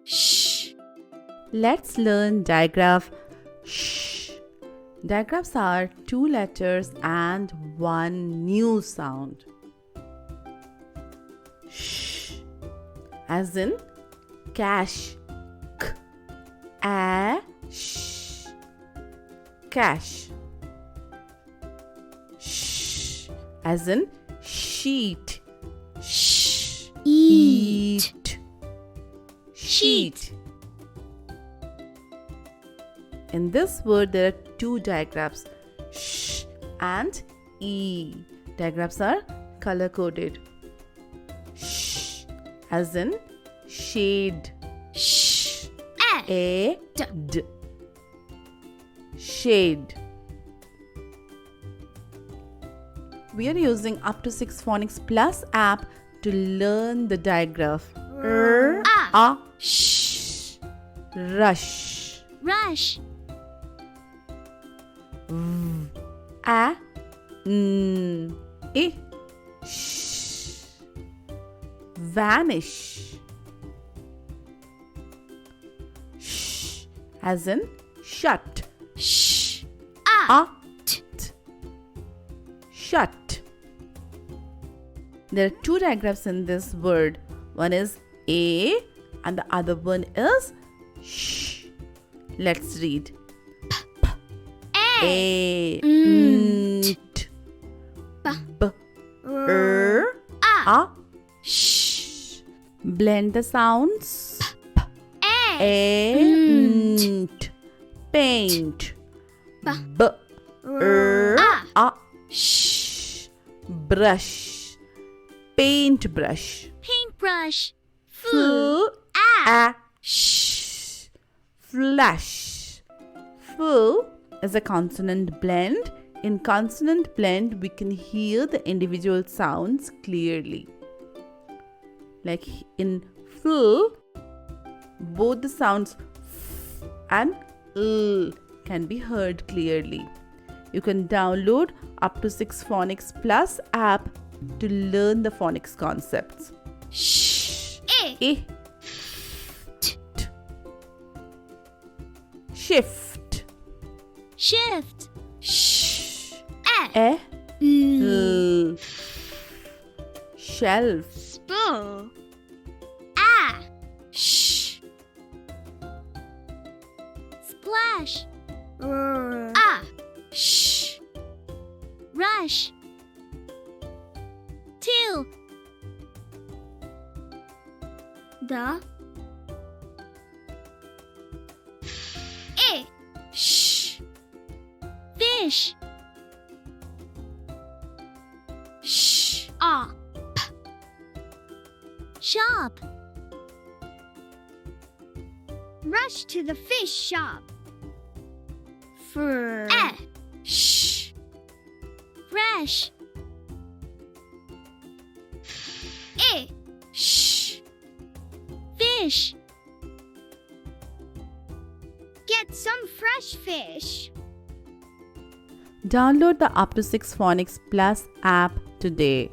Sh. Let's learn digraph. Shh. Digraphs are 2 letters and 1 new sound. Shh. As in cash. K. A. Sh. Cash. Shh. As in sheet. Shh. Eat. Sheet. In this word, there are 2 digraphs, sh and e. Digraphs are color coded. Sh as in shade. Sh. A d. Shade. We are using UptoSix Phonics Plus app to learn the digraph. A Sh. rush. Rush. A n I sh vanish. Sh as in shut. Sh. A t shut. There are 2 digraphs in this word. One is a and the other one is sh. Let's read. A n t b r a sh. Blend the sounds. A n t paint. B r a sh. Brush. Paintbrush. Paintbrush. A sh. Flash. F is a consonant blend. In consonant blend, we can hear the individual sounds clearly. Like in full, both the sounds f and l can be heard clearly. You can download UptoSix Phonics Plus app to learn the phonics concepts. Sh. I t shift. Shift. Sh. L. L. Shelf. Spool. A. Sh. Splash. A. Sh. Rush. Till. The. A. Sh. Fish. Sh. A. P. Shop. Rush to the fish shop. Fur. Sh. Fresh. A. Sh. Fish. Get some fresh fish. Download the UptoSix Phonics Plus app today.